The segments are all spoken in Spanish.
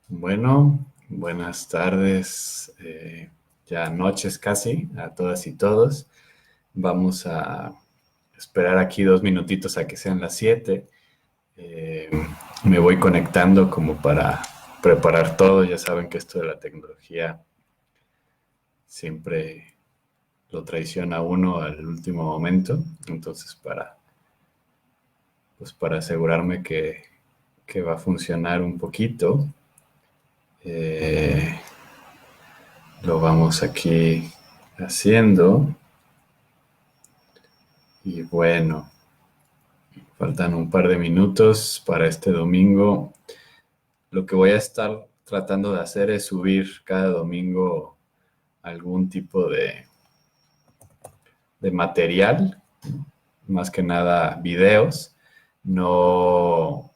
Bueno, buenas tardes, ya noches casi, a todas y todos. Vamos a esperar aquí 2 minutitos a que sean las 7. Eh, Me voy conectando como para preparar todo. Ya saben que esto de la tecnología siempre lo traiciona a uno al último momento. Entonces, para asegurarme que va a funcionar un poquito, eh, lo vamos aquí haciendo. Y bueno, faltan un par de minutos para este domingo. Lo que voy a estar tratando de hacer es subir cada domingo algún tipo de material, más que nada videos. No,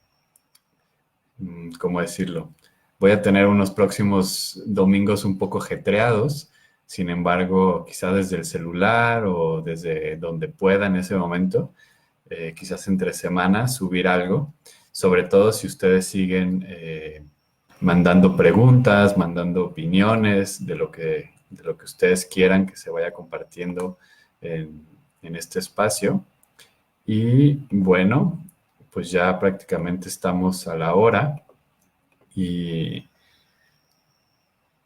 ¿cómo decirlo? Voy a tener unos próximos domingos un poco ajetreados. Sin embargo, quizá desde el celular o desde donde pueda en ese momento, quizás entre semanas, subir algo, sobre todo si ustedes siguen mandando preguntas, mandando opiniones de lo que ustedes quieran que se vaya compartiendo en este espacio. Y bueno, pues ya prácticamente estamos a la hora y,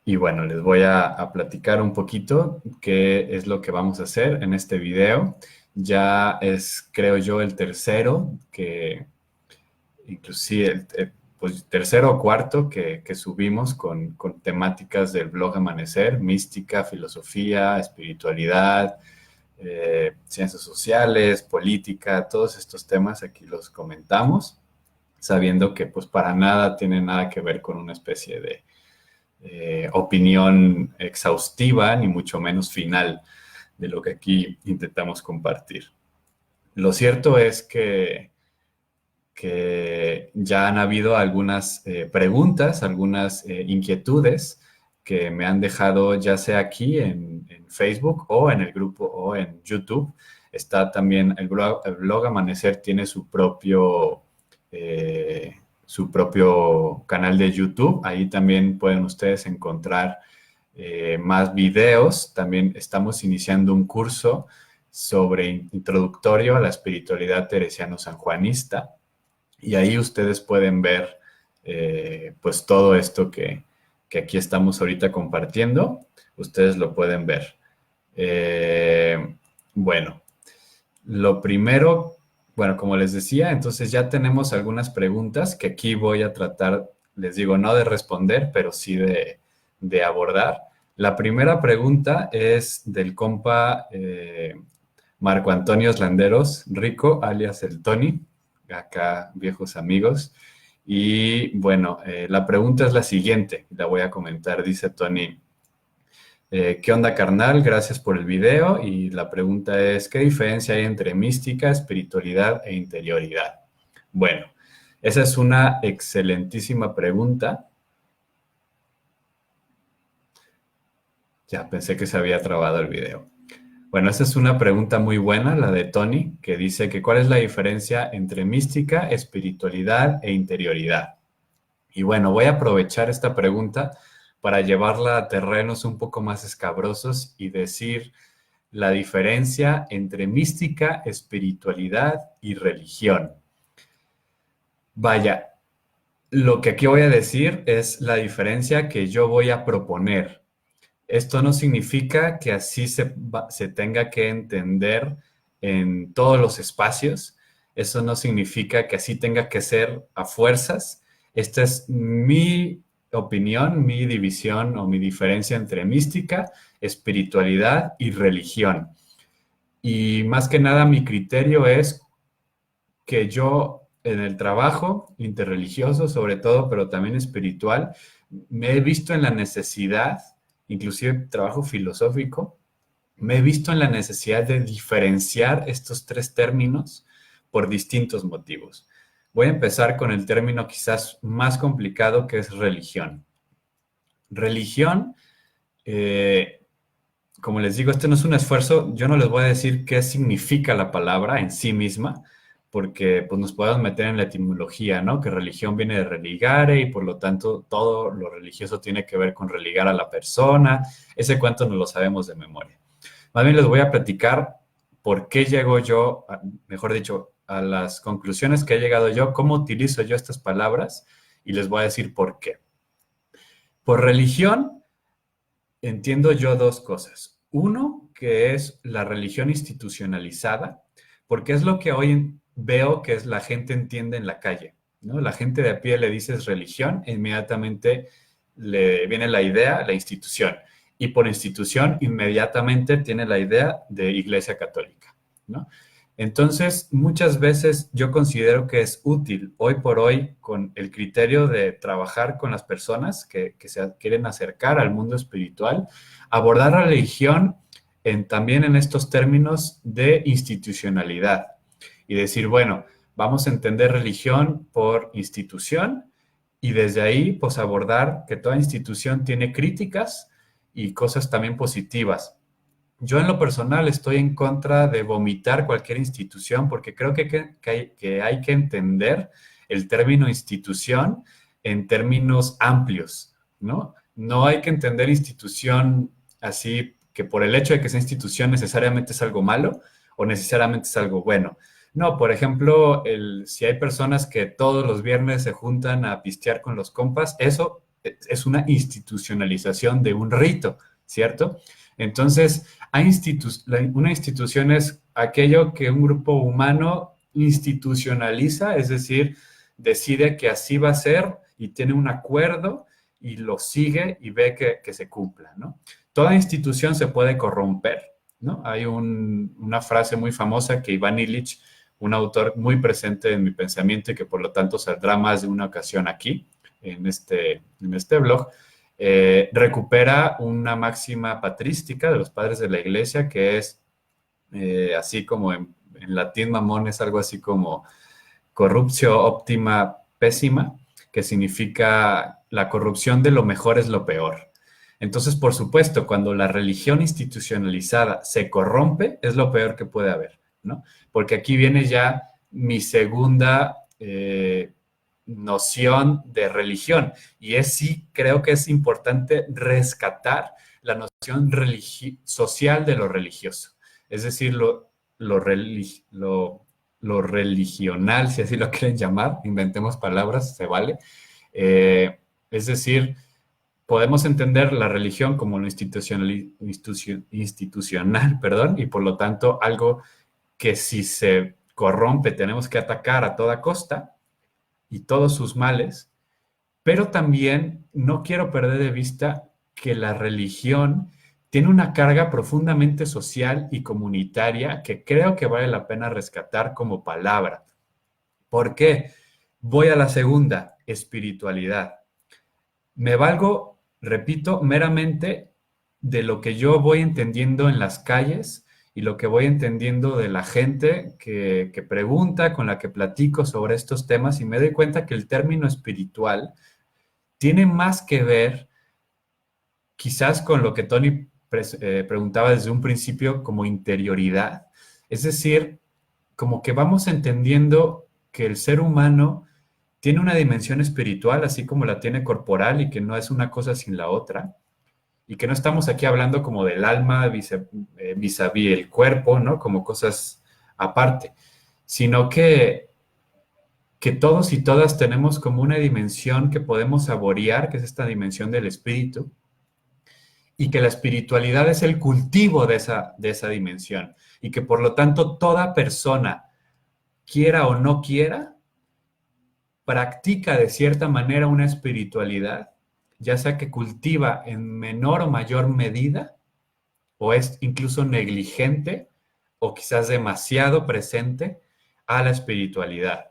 y bueno, les voy a platicar un poquito qué es lo que vamos a hacer en este video. Ya es, creo yo, el tercero que inclusive pues, tercero o cuarto que subimos con temáticas del blog Amanecer, mística, filosofía, espiritualidad, ciencias sociales, política, todos estos temas aquí los comentamos, sabiendo que pues para nada tiene nada que ver con una especie de opinión exhaustiva, ni mucho menos final de lo que aquí intentamos compartir. Lo cierto es que ya han habido algunas preguntas, algunas inquietudes que me han dejado ya sea aquí en Facebook o en el grupo o en YouTube. Está también el blog Amanecer tiene su propio canal de YouTube. Ahí también pueden ustedes encontrar más videos. También estamos iniciando un curso sobre introductorio a la espiritualidad teresiano-sanjuanista. Y ahí ustedes pueden ver pues todo esto que aquí estamos ahorita compartiendo. Ustedes lo pueden ver. Bueno, lo primero, bueno, como les decía, entonces ya tenemos algunas preguntas que aquí voy a tratar, les digo, no de responder, pero sí de abordar. La primera pregunta es del compa Marco Antonio Landeros Rico, alias el Tony, acá viejos amigos. Y bueno, la pregunta es la siguiente, la voy a comentar, dice Tony. ¿Qué onda, carnal? Gracias por el video. Y la pregunta es, ¿qué diferencia hay entre mística, espiritualidad e interioridad? Bueno, esa es una excelentísima pregunta. Ya pensé que se había trabado el video. Bueno, esa es una pregunta muy buena, la de Tony, que dice que ¿cuál es la diferencia entre mística, espiritualidad e interioridad? Y bueno, voy a aprovechar esta pregunta para llevarla a terrenos un poco más escabrosos y decir la diferencia entre mística, espiritualidad y religión. Vaya, lo que aquí voy a decir es la diferencia que yo voy a proponer. Esto no significa que así se tenga que entender en todos los espacios. Eso no significa que así tenga que ser a fuerzas. Esta es mi opinión, mi división o mi diferencia entre mística, espiritualidad y religión. Y más que nada mi criterio es que yo en el trabajo interreligioso sobre todo, pero también espiritual, me he visto en la necesidad, inclusive trabajo filosófico, me he visto en la necesidad de diferenciar estos tres términos por distintos motivos. Voy a empezar con el término quizás más complicado que es religión. Religión, como les digo, este no es un esfuerzo, yo no les voy a decir qué significa la palabra en sí misma, porque pues, nos podemos meter en la etimología, ¿no? Que religión viene de religare y por lo tanto todo lo religioso tiene que ver con religar a la persona. Ese cuento no lo sabemos de memoria. Más bien les voy a platicar por qué llego yo, mejor dicho, a las conclusiones que he llegado yo, cómo utilizo yo estas palabras y les voy a decir por qué. Por religión entiendo yo dos cosas. Uno, que es la religión institucionalizada, porque es lo que hoy veo que es la gente entiende en la calle, ¿no? La gente de a pie le dices religión e inmediatamente le viene la idea, la institución. Y por institución inmediatamente tiene la idea de Iglesia Católica, ¿no? Entonces, muchas veces yo considero que es útil hoy por hoy con el criterio de trabajar con las personas que se quieren acercar al mundo espiritual, abordar la religión también en estos términos de institucionalidad y decir, bueno, vamos a entender religión por institución y desde ahí pues abordar que toda institución tiene críticas y cosas también positivas. Yo en lo personal estoy en contra de vomitar cualquier institución porque creo que hay que entender el término institución en términos amplios, ¿no? No hay que entender institución así que por el hecho de que sea institución necesariamente es algo malo o necesariamente es algo bueno. No, por ejemplo, si hay personas que todos los viernes se juntan a pistear con los compas, eso es una institucionalización de un rito, ¿cierto? Entonces, una institución es aquello que un grupo humano institucionaliza, es decir, decide que así va a ser y tiene un acuerdo y lo sigue y ve que se cumpla, ¿no? Toda institución se puede corromper, ¿no? Hay una frase muy famosa que Iván Illich, un autor muy presente en mi pensamiento y que por lo tanto saldrá más de una ocasión aquí, en este blog, recupera una máxima patrística de los padres de la iglesia que es así como en latín mamón es algo así como corruptio optima pésima, que significa la corrupción de lo mejor es lo peor. Entonces, por supuesto, cuando la religión institucionalizada se corrompe, es lo peor que puede haber, ¿no? Porque aquí viene ya mi segunda noción de religión. Y sí creo que es importante rescatar la noción social de lo religioso. Es decir, lo religional, si así lo quieren llamar, inventemos palabras, se vale. Es decir, podemos entender la religión como lo institucional, perdón, y por lo tanto algo que si se corrompe tenemos que atacar a toda costa y todos sus males, pero también no quiero perder de vista que la religión tiene una carga profundamente social y comunitaria que creo que vale la pena rescatar como palabra. ¿Por qué? Voy a la segunda, espiritualidad. Me valgo, repito, meramente de lo que yo voy entendiendo en las calles y lo que voy entendiendo de la gente que pregunta, con la que platico sobre estos temas y me doy cuenta que el término espiritual tiene más que ver quizás con lo que Tony preguntaba desde un principio como interioridad. Es decir, como que vamos entendiendo que el ser humano tiene una dimensión espiritual, así como la tiene corporal y que no es una cosa sin la otra, y que no estamos aquí hablando como del alma vis-a-vis el cuerpo, ¿no? Como cosas aparte, sino que todos y todas tenemos como una dimensión que podemos saborear, que es esta dimensión del espíritu, y que la espiritualidad es el cultivo de esa dimensión, y que por lo tanto toda persona, quiera o no quiera, practica de cierta manera una espiritualidad, ya sea que cultiva en menor o mayor medida, o es incluso negligente, o quizás demasiado presente a la espiritualidad.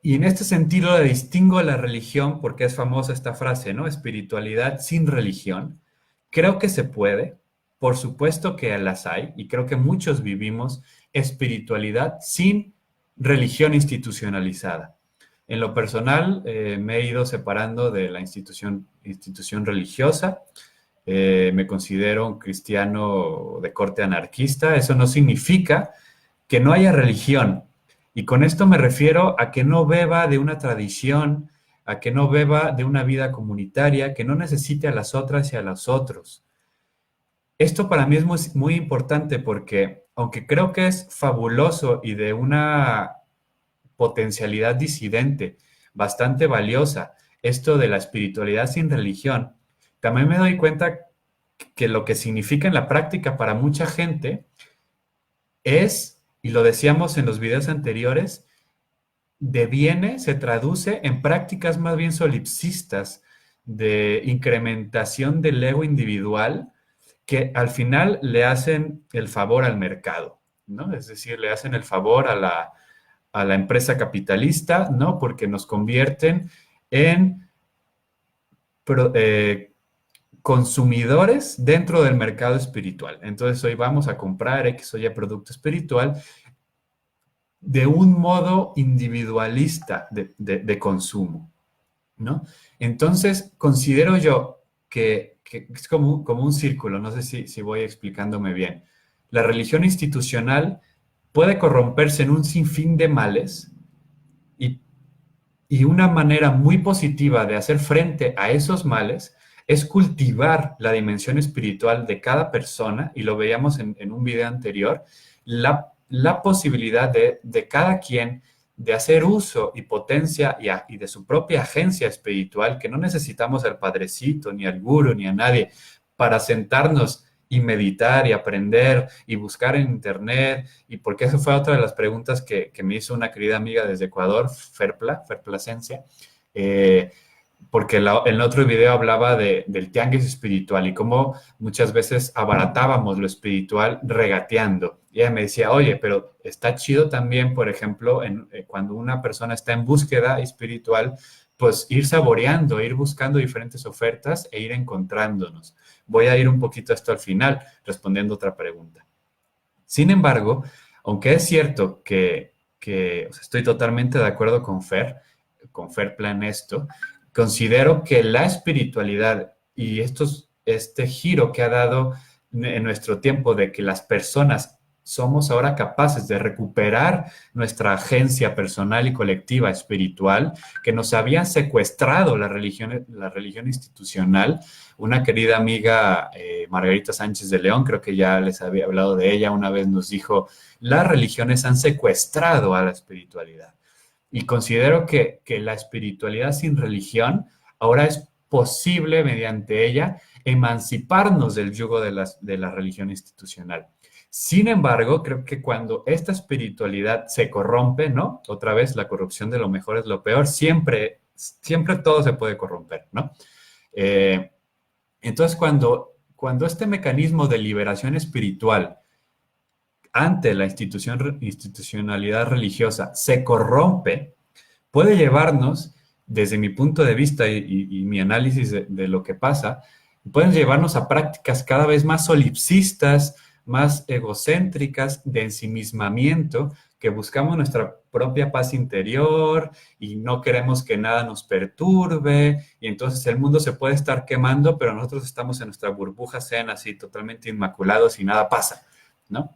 Y en este sentido le distingo a la religión, porque es famosa esta frase, ¿no? Espiritualidad sin religión. Creo que se puede, por supuesto que las hay, y creo que muchos vivimos espiritualidad sin religión institucionalizada. En lo personal, me he ido separando de la institución religiosa. Me considero un cristiano de corte anarquista. Eso no significa que no haya religión. Y con esto me refiero a que no beba de una tradición, a que no beba de una vida comunitaria, que no necesite a las otras y a los otros. Esto para mí es muy importante porque, aunque creo que es fabuloso y de una potencialidad disidente bastante valiosa, esto de la espiritualidad sin religión, también me doy cuenta que lo que significa en la práctica para mucha gente es, y lo decíamos en los videos anteriores, deviene, se traduce en prácticas más bien solipsistas de incrementación del ego individual que al final le hacen el favor al mercado, ¿no? Es decir, le hacen el favor a la empresa capitalista, ¿no? Porque nos convierten en pro- eh, consumidores dentro del mercado espiritual. Entonces hoy vamos a comprar X o Y producto espiritual de un modo individualista de consumo, ¿no? Entonces considero yo que es como un círculo, no sé si voy explicándome bien. La religión institucional puede corromperse en un sinfín de males y y una manera muy positiva de hacer frente a esos males es cultivar la dimensión espiritual de cada persona, y lo veíamos en un video anterior, la posibilidad de cada quien de hacer uso y potencia y de su propia agencia espiritual, que no necesitamos al padrecito, ni al guru, ni a nadie, para sentarnos y meditar y aprender y buscar en internet, y porque esa fue otra de las preguntas que me hizo una querida amiga desde Ecuador, Ferplacencia, eh, porque en otro video hablaba del tianguis espiritual y cómo muchas veces abaratábamos lo espiritual regateando. Y ella me decía, oye, pero está chido también, por ejemplo, cuando una persona está en búsqueda espiritual, pues ir saboreando, ir buscando diferentes ofertas e ir encontrándonos. Voy a ir un poquito a esto al final, respondiendo otra pregunta. Sin embargo, aunque es cierto o sea, estoy totalmente de acuerdo con Fer Plan esto, considero que la espiritualidad y este giro que ha dado en nuestro tiempo de que las personas somos ahora capaces de recuperar nuestra agencia personal y colectiva espiritual, que nos habían secuestrado la religión institucional. Una querida amiga, Margarita Sánchez de León, creo que ya les había hablado de ella, una vez nos dijo, las religiones han secuestrado a la espiritualidad. Y considero que la espiritualidad sin religión ahora es posible mediante ella emanciparnos del yugo de la religión institucional. Sin embargo, creo que cuando esta espiritualidad se corrompe, ¿no? Otra vez, la corrupción de lo mejor es lo peor, siempre todo se puede corromper, ¿no? Eh, entonces, cuando este mecanismo de liberación espiritual ante la institucionalidad religiosa se corrompe, puede llevarnos, desde mi punto de vista y mi análisis de lo que pasa, pueden llevarnos a prácticas cada vez más solipsistas, más egocéntricas, de ensimismamiento, que buscamos nuestra propia paz interior y no queremos que nada nos perturbe, y entonces el mundo se puede estar quemando, pero nosotros estamos en nuestra burbuja zen así totalmente inmaculados y nada pasa, ¿no?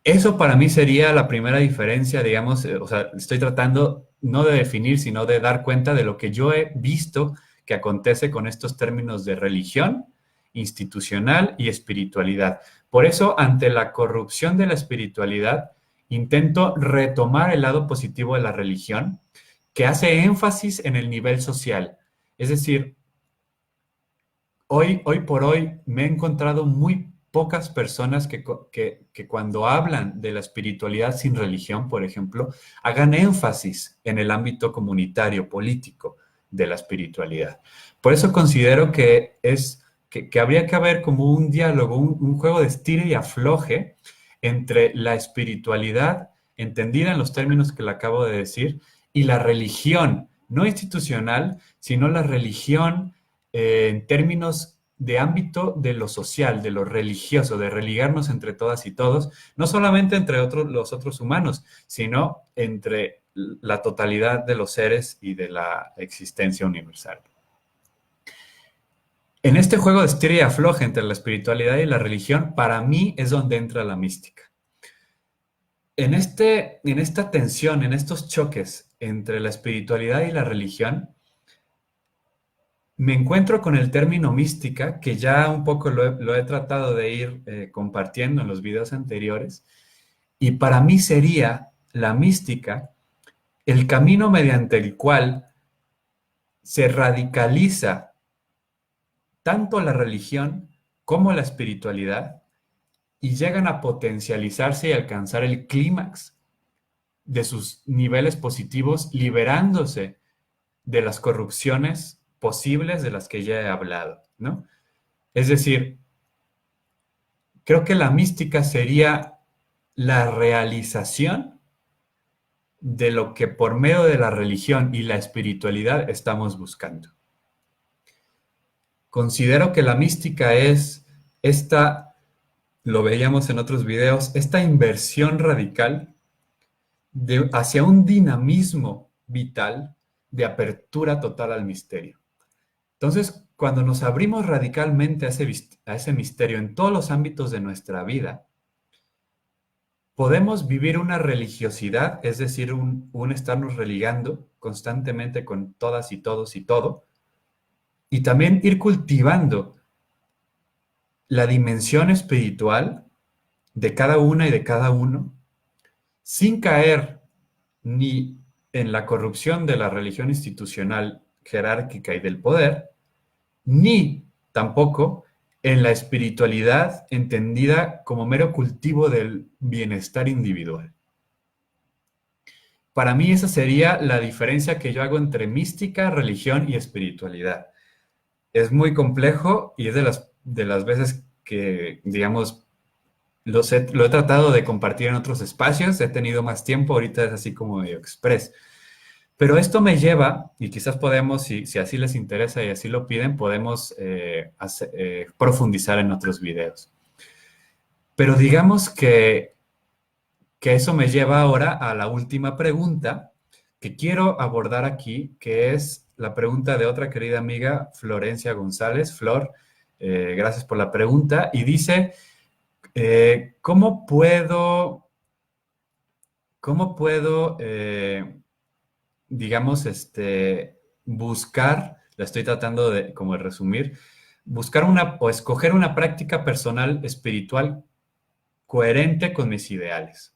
Eso para mí sería la primera diferencia, digamos, o sea, estoy tratando no de definir, sino de dar cuenta de lo que yo he visto que acontece con estos términos de religión, institucional y espiritualidad. Por eso, ante la corrupción de la espiritualidad, intento retomar el lado positivo de la religión, que hace énfasis en el nivel social. Es decir, hoy por hoy me he encontrado muy pocas personas que cuando hablan de la espiritualidad sin religión, por ejemplo, hagan énfasis en el ámbito comunitario, político de la espiritualidad. Por eso considero que habría que haber como un diálogo, un juego de estire y afloje entre la espiritualidad, entendida en los términos que le acabo de decir, y la religión, no institucional, sino la religión en términos de ámbito de lo social, de lo religioso, de religarnos entre todas y todos, no solamente entre los otros humanos, sino entre la totalidad de los seres y de la existencia universal. En este juego de estira y afloje entre la espiritualidad y la religión, para mí es donde entra la mística. en esta tensión, en estos choques entre la espiritualidad y la religión, me encuentro con el término mística, que ya un poco lo he tratado de ir compartiendo en los videos anteriores, y para mí sería la mística el camino mediante el cual se radicaliza tanto la religión como la espiritualidad y llegan a potencializarse y alcanzar el clímax de sus niveles positivos, liberándose de las corrupciones posibles de las que ya he hablado, ¿no? Es decir, creo que la mística sería la realización de lo que por medio de la religión y la espiritualidad estamos buscando. Considero que la mística es esta, lo veíamos en otros videos, esta inversión radical hacia un dinamismo vital de apertura total al misterio. Entonces, cuando nos abrimos radicalmente a ese misterio en todos los ámbitos de nuestra vida, podemos vivir una religiosidad, es decir, un estarnos religando constantemente con todas y todos y todo, y también ir cultivando la dimensión espiritual de cada una y de cada uno, sin caer ni en la corrupción de la religión institucional jerárquica y del poder, ni tampoco en la espiritualidad entendida como mero cultivo del bienestar individual. Para mí esa sería la diferencia que yo hago entre mística, religión y espiritualidad. Es muy complejo y es de las veces que, digamos, lo he tratado de compartir en otros espacios, he tenido más tiempo, ahorita es así como medio express. Pero esto me lleva, y quizás podemos, si así les interesa y así lo piden, podemos profundizar en otros videos. Pero digamos que eso me lleva ahora a la última pregunta que quiero abordar aquí, que es la pregunta de otra querida amiga, Florencia González. Flor, gracias por la pregunta. Y dice, ¿cómo puedo, digamos, buscar, la estoy tratando de como de resumir, buscar o escoger una práctica personal espiritual coherente con mis ideales?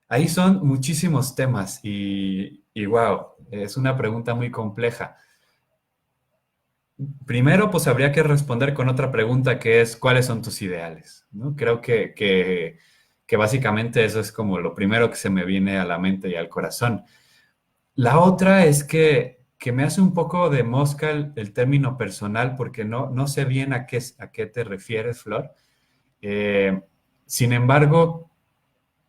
Ahí son muchísimos temas y wow, es una pregunta muy compleja. Primero, pues habría que responder con otra pregunta que es, ¿cuáles son tus ideales? ¿No? Creo que básicamente eso es como lo primero que se me viene a la mente y al corazón. La otra es que me hace un poco de mosca el término personal porque no sé bien a qué te refieres, Flor. Eh, Sin embargo,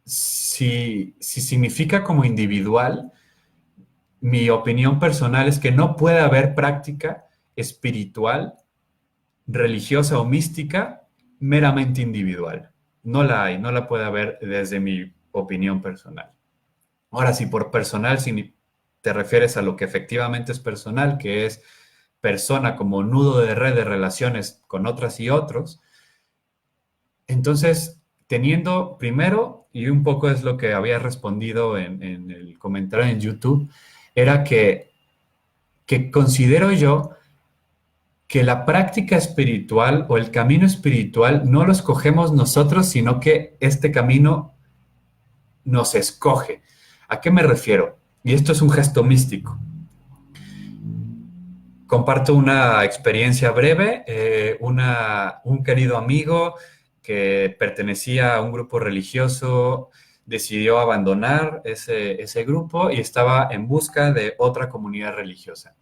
si significa como individual, mi opinión personal es que no puede haber práctica espiritual, religiosa o mística meramente individual. No la hay, no la puede haber desde mi opinión personal. Ahora, si por personal te refieres a lo que efectivamente es personal, que es persona como nudo de red de relaciones con otras y otros, entonces, teniendo primero, y un poco es lo que había respondido en el comentario en YouTube, era que considero yo que la práctica espiritual o el camino espiritual no lo escogemos nosotros, sino que este camino nos escoge. ¿A qué me refiero? Y esto es un gesto místico. Comparto una experiencia breve. Un querido amigo que pertenecía a un grupo religioso decidió abandonar ese grupo y estaba en busca de otra comunidad religiosa.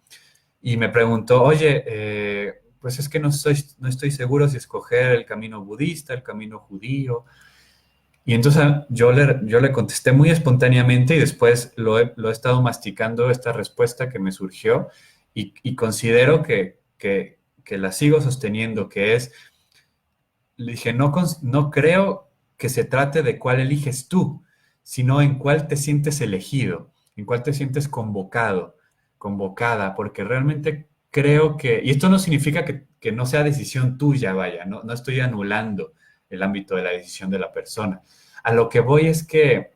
Y me preguntó, oye, pues es que no estoy seguro si escoger el camino budista, el camino judío. Y entonces yo le contesté muy espontáneamente y después lo he estado masticando esta respuesta que me surgió y considero que la sigo sosteniendo, que es, le dije, no creo que se trate de cuál eliges tú, sino en cuál te sientes elegido, en cuál te sientes convocado, convocada, porque realmente creo y esto no significa que no sea decisión tuya, vaya, no estoy anulando el ámbito de la decisión de la persona. A lo que voy es que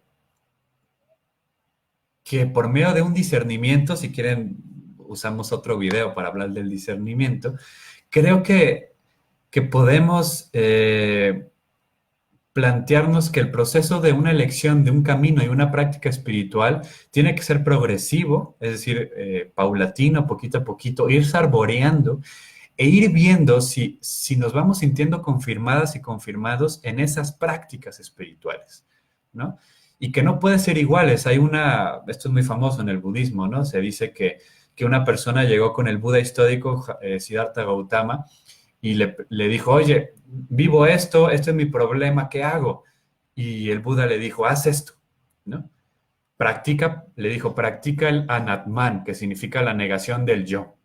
por medio de un discernimiento, si quieren, usamos otro video para hablar del discernimiento, creo que podemos plantearnos que el proceso de una elección, de un camino y una práctica espiritual tiene que ser progresivo, es decir, paulatino, poquito a poquito, ir saboreando e ir viendo si nos vamos sintiendo confirmadas y confirmados en esas prácticas espirituales, ¿no? Y que no puede ser iguales. Esto es muy famoso en el budismo, ¿no? Se dice que una persona llegó con el Buda histórico, Siddhartha Gautama, y le dijo, oye, vivo esto, este es mi problema, ¿qué hago? Y el Buda le dijo, haz esto, ¿no? Le dijo, practica el anatman, que significa la negación del yo.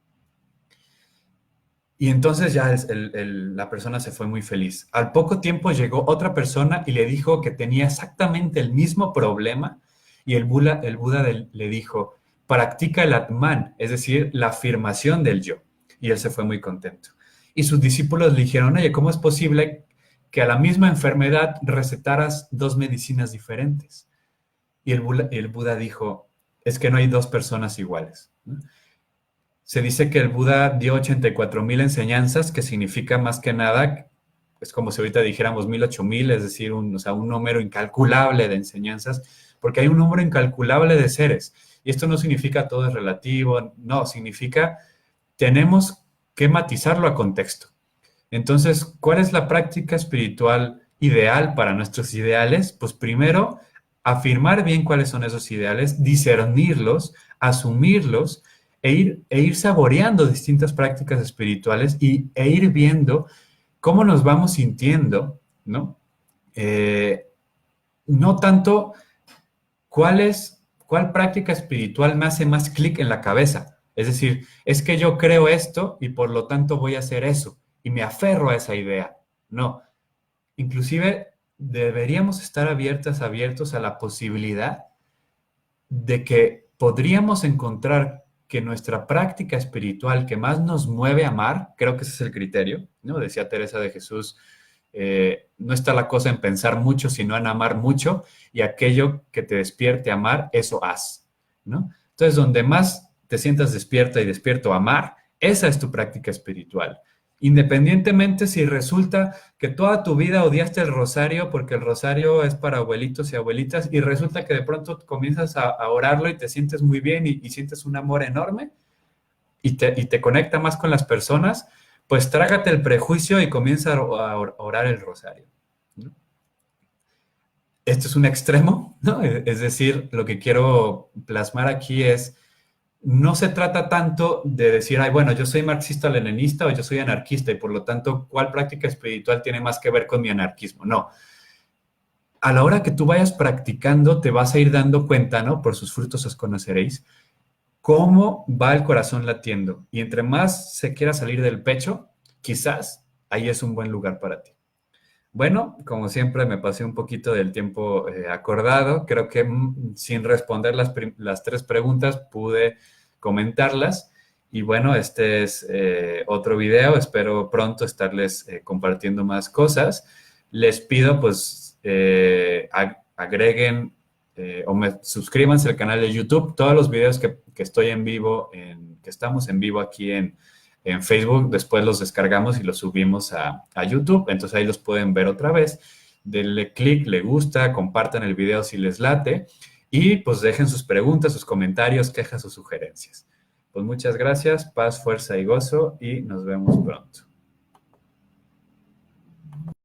Y entonces ya la persona se fue muy feliz. Al poco tiempo llegó otra persona y le dijo que tenía exactamente el mismo problema y el Buda le dijo, practica el Atman, es decir, la afirmación del yo. Y él se fue muy contento. Y sus discípulos le dijeron, oye, ¿cómo es posible que a la misma enfermedad recetaras dos medicinas diferentes? Y el Buda dijo, es que no hay dos personas iguales, ¿no? Se dice que el Buda dio 84,000 enseñanzas, que significa más que nada, es como si ahorita dijéramos 1,000, 8,000, es decir, un número incalculable de enseñanzas, porque hay un número incalculable de seres. Y esto no significa todo es relativo, no, significa tenemos que matizarlo a contexto. Entonces, ¿cuál es la práctica espiritual ideal para nuestros ideales? Pues primero, afirmar bien cuáles son esos ideales, discernirlos, asumirlos e ir saboreando distintas prácticas espirituales e ir viendo cómo nos vamos sintiendo, ¿no? No tanto cuál práctica espiritual me hace más clic en la cabeza. Es decir, es que yo creo esto y por lo tanto voy a hacer eso y me aferro a esa idea. No, inclusive deberíamos estar abiertos a la posibilidad de que podríamos encontrar que nuestra práctica espiritual que más nos mueve a amar, creo que ese es el criterio, ¿no? Decía Teresa de Jesús, no está la cosa en pensar mucho, sino en amar mucho, y aquello que te despierte a amar, eso haz, ¿no? Entonces, donde más te sientas despierta y despierto a amar, esa es tu práctica espiritual. Independientemente si resulta que toda tu vida odiaste el rosario porque el rosario es para abuelitos y abuelitas y resulta que de pronto comienzas a orarlo y te sientes muy bien y sientes un amor enorme y te conecta más con las personas, pues trágate el prejuicio y comienza a orar el rosario, ¿no? Esto es un extremo, ¿no? Es decir, lo que quiero plasmar aquí es, no se trata tanto de decir, ay, bueno, yo soy marxista-leninista o yo soy anarquista y por lo tanto, ¿cuál práctica espiritual tiene más que ver con mi anarquismo? No. A la hora que tú vayas practicando, te vas a ir dando cuenta, ¿no? Por sus frutos os conoceréis, cómo va el corazón latiendo. Y entre más se quiera salir del pecho, quizás ahí es un buen lugar para ti. Bueno, como siempre me pasé un poquito del tiempo acordado. Creo que sin responder las tres preguntas pude comentarlas. Y bueno, este es otro video. Espero pronto estarles compartiendo más cosas. Les pido pues agreguen suscríbanse al canal de YouTube. Todos los videos que estoy en vivo, que estamos en vivo aquí en Facebook, después los descargamos y los subimos a YouTube, entonces ahí los pueden ver otra vez. Denle clic, le gusta, compartan el video si les late y pues dejen sus preguntas, sus comentarios, quejas o sugerencias. Pues muchas gracias, paz, fuerza y gozo y nos vemos pronto.